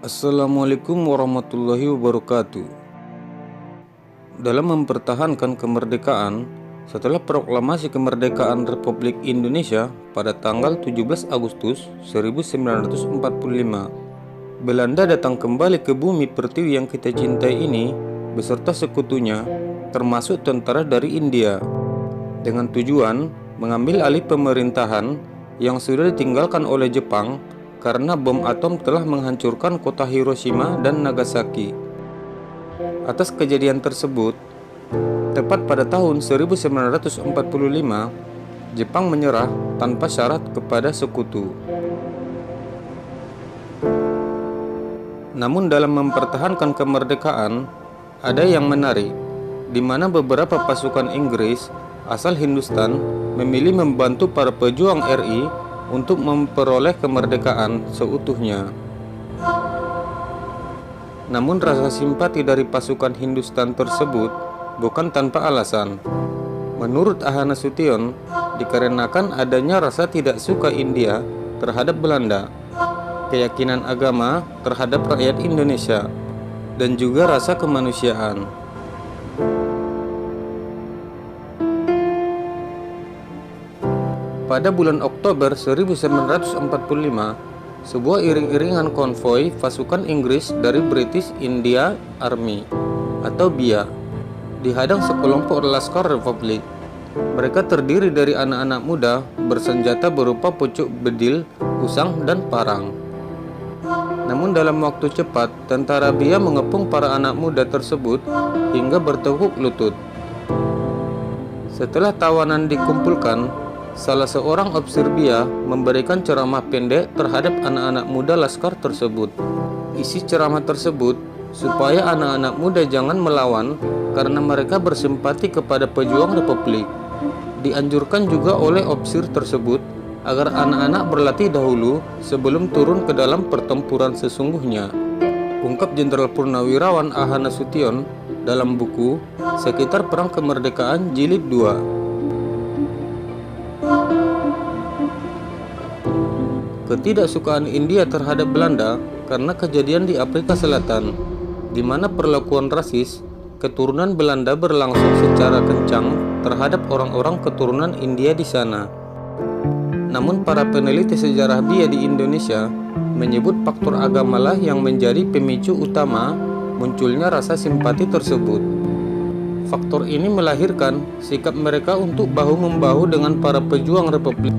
Assalamualaikum warahmatullahi wabarakatuh. Dalam mempertahankan kemerdekaan, setelah proklamasi kemerdekaan Republik Indonesia pada tanggal 17 Agustus 1945, Belanda datang kembali ke bumi pertiwi yang kita cintai ini beserta sekutunya, termasuk tentara dari India, dengan tujuan mengambil alih pemerintahan yang sudah ditinggalkan oleh Jepang karena bom atom telah menghancurkan kota Hiroshima dan Nagasaki. Atas kejadian tersebut, tepat pada tahun 1945, Jepang menyerah tanpa syarat kepada sekutu. Namun dalam mempertahankan kemerdekaan, ada yang menarik, di mana beberapa pasukan Inggris asal Hindustan memilih membantu para pejuang RI untuk memperoleh kemerdekaan seutuhnya. Namun rasa simpati dari pasukan Hindustan tersebut bukan tanpa alasan. Menurut Ahana Sution, dikarenakan adanya rasa tidak suka India terhadap Belanda, keyakinan agama terhadap rakyat Indonesia, dan juga rasa kemanusiaan. Pada bulan Oktober 1945, sebuah iring-iringan konvoi pasukan Inggris dari British India Army atau BIA dihadang sekelompok laskar Republik. Mereka terdiri dari anak-anak muda bersenjata berupa pucuk bedil, usang, dan parang. Namun dalam waktu cepat, tentara BIA mengepung para anak muda tersebut hingga bertekuk lutut. Setelah tawanan dikumpulkan, salah seorang ofisir BIA memberikan ceramah pendek terhadap anak-anak muda laskar tersebut. Isi ceramah tersebut supaya anak-anak muda jangan melawan karena mereka bersimpati kepada pejuang Republik. Dianjurkan juga oleh ofisir tersebut agar anak-anak berlatih dahulu sebelum turun ke dalam pertempuran sesungguhnya, ungkap Jenderal Purnawirawan Ahana Sution dalam buku Sekitar Perang Kemerdekaan Jilid 2. Ketidaksukaan India terhadap Belanda karena kejadian di Afrika Selatan, di mana perlakuan rasis keturunan Belanda berlangsung secara kencang terhadap orang-orang keturunan India di sana. Namun para peneliti sejarah BIA di Indonesia menyebut faktor agamalah yang menjadi pemicu utama munculnya rasa simpati tersebut. Faktor ini melahirkan sikap mereka untuk bahu-membahu dengan para pejuang Republik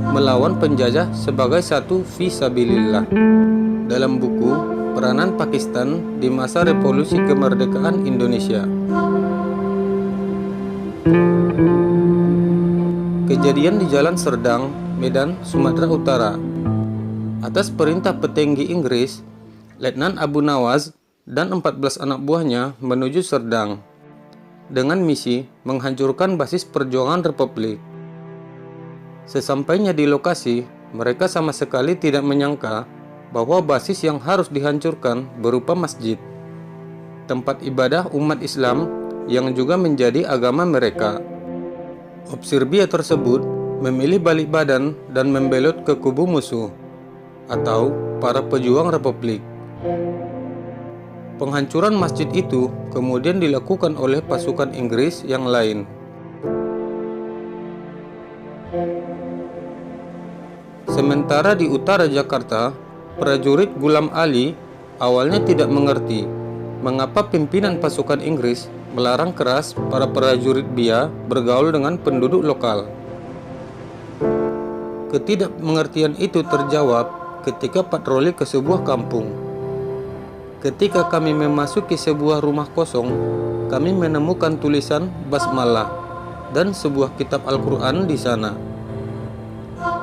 melawan penjajah sebagai satu fisabilillah. Dalam buku Peranan Pakistan di Masa Revolusi Kemerdekaan Indonesia. Kejadian di Jalan Serdang, Medan, Sumatera Utara. Atas perintah petinggi Inggris, Letnan Abu Nawaz dan 14 anak buahnya menuju Serdang dengan misi menghancurkan basis perjuangan Republik. Sesampainya di lokasi, mereka sama sekali tidak menyangka bahwa basis yang harus dihancurkan berupa masjid, tempat ibadah umat Islam yang juga menjadi agama mereka. Ofisir BIA tersebut memilih balik badan dan membelot ke kubu musuh atau para pejuang Republik. Penghancuran masjid itu kemudian dilakukan oleh pasukan Inggris yang lain. Sementara di utara Jakarta, prajurit Gulam Ali awalnya tidak mengerti mengapa pimpinan pasukan Inggris melarang keras para prajurit BIA bergaul dengan penduduk lokal. Ketidakmengertian itu terjawab ketika patroli ke sebuah kampung. Ketika kami memasuki sebuah rumah kosong, kami menemukan tulisan basmalah dan sebuah kitab Al-Quran di sana.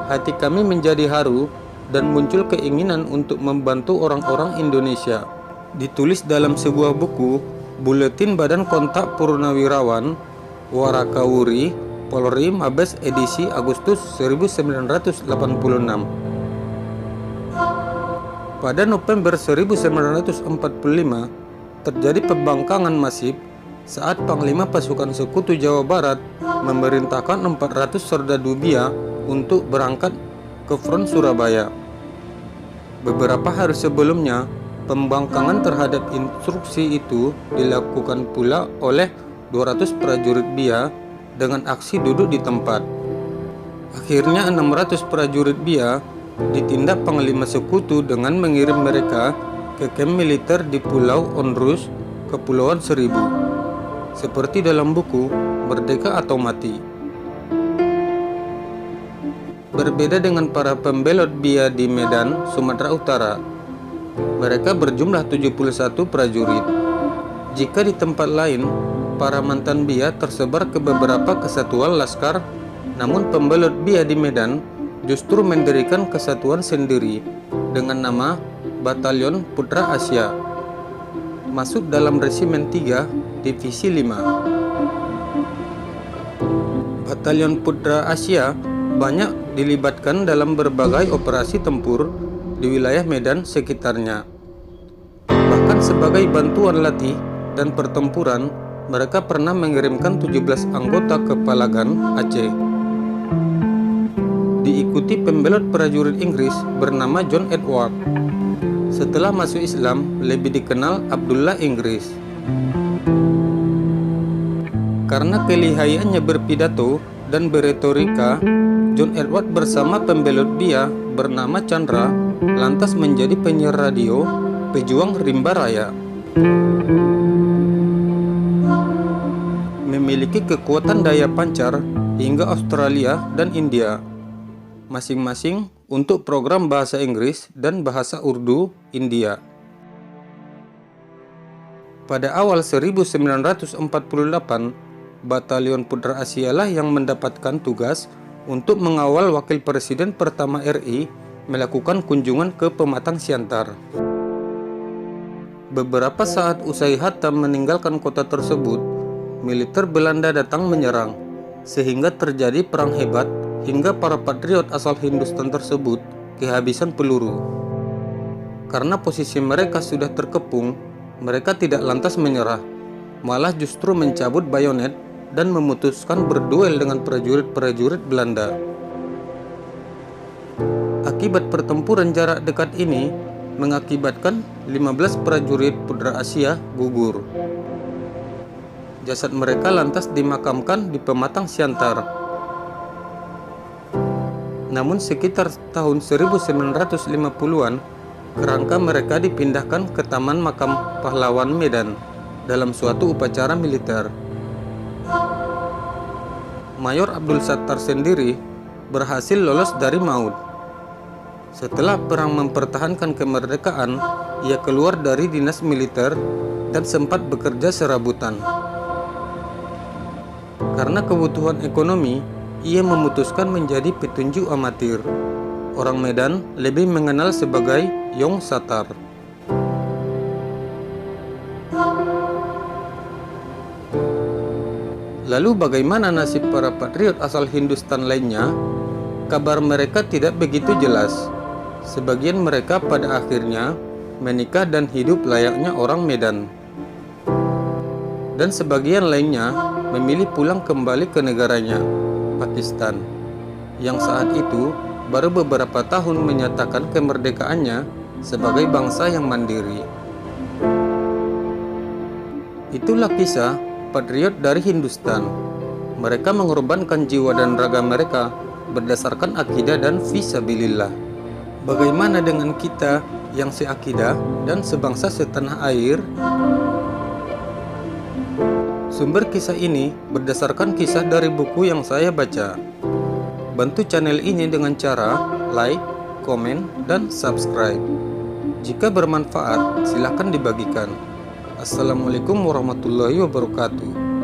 Hati kami menjadi haru dan muncul keinginan untuk membantu orang-orang Indonesia. Ditulis dalam sebuah buku, Buletin Badan Kontak Purnawirawan, Warakawuri, Polri, Mabes edisi Agustus 1986. Pada November 1945, terjadi pembangkangan masif saat Panglima Pasukan Sekutu Jawa Barat memerintahkan 400 serdadu BIA untuk berangkat ke front Surabaya. Beberapa hari sebelumnya, Pembangkangan terhadap instruksi itu dilakukan pula oleh 200 prajurit BIA dengan aksi duduk di tempat. Akhirnya 600 prajurit BIA ditindak panglima sekutu dengan mengirim mereka ke kamp militer di Pulau Onrus, Kepulauan Seribu, seperti dalam buku Merdeka atau Mati. Berbeda dengan para pembelot BIA di Medan, Sumatera Utara, mereka berjumlah 71 prajurit. Jika di tempat lain, para mantan BIA tersebar ke beberapa kesatuan laskar, namun pembelot BIA di Medan justru mendirikan kesatuan sendiri dengan nama Batalion Putra Asia, masuk dalam Resimen 3, Divisi 5. Batalion Putra Asia banyak dilibatkan dalam berbagai operasi tempur di wilayah Medan sekitarnya. Bahkan sebagai bantuan latih dan pertempuran, mereka pernah mengirimkan 17 anggota ke Palagan, Aceh. Diikuti pembelot prajurit Inggris bernama John Edward. Setelah masuk Islam, lebih dikenal Abdullah Inggris. Karena kelihayannya berpidato dan beretorika, John Edward bersama pembelot BIA bernama Chandra lantas menjadi penyiar radio pejuang rimba raya. Memiliki kekuatan daya pancar hingga Australia dan India, masing-masing untuk program bahasa Inggris dan bahasa Urdu India. Pada awal 1948, Batalion Putra Asia lah yang mendapatkan tugas untuk mengawal Wakil Presiden pertama RI melakukan kunjungan ke Pematang Siantar. Beberapa saat usai Hatta meninggalkan kota tersebut, militer Belanda datang menyerang, sehingga terjadi perang hebat hingga para patriot asal Hindustan tersebut kehabisan peluru. Karena posisi mereka sudah terkepung, mereka tidak lantas menyerah, malah justru mencabut bayonet dan memutuskan berduel dengan prajurit-prajurit Belanda. Akibat pertempuran jarak dekat ini mengakibatkan 15 prajurit Putra Asia gugur. Jasad mereka lantas dimakamkan di Pematang Siantar. Namun sekitar tahun 1950-an, kerangka mereka dipindahkan ke Taman Makam Pahlawan Medan dalam suatu upacara militer. Mayor Abdul Sattar sendiri berhasil lolos dari maut. Setelah perang mempertahankan kemerdekaan, ia keluar dari dinas militer dan sempat bekerja serabutan. Karena kebutuhan ekonomi, ia memutuskan menjadi petinju amatir. Orang Medan lebih mengenal sebagai Yong Sattar. Lalu bagaimana nasib para patriot asal Hindustan lainnya? Kabar mereka tidak begitu jelas. Sebagian mereka pada akhirnya menikah dan hidup layaknya orang Medan. Dan sebagian lainnya memilih pulang kembali ke negaranya, Pakistan, yang saat itu baru beberapa tahun menyatakan kemerdekaannya sebagai bangsa yang mandiri. Itulah kisah patriot dari Hindustan. Mereka mengorbankan jiwa dan raga mereka berdasarkan akidah dan fisabilillah. Bagaimana dengan kita yang seakidah dan sebangsa setanah air? Sumber kisah ini berdasarkan kisah dari buku yang saya baca. Bantu channel ini dengan cara like, komen, dan subscribe. Jika bermanfaat, silakan dibagikan. Assalamualaikum warahmatullahi wabarakatuh.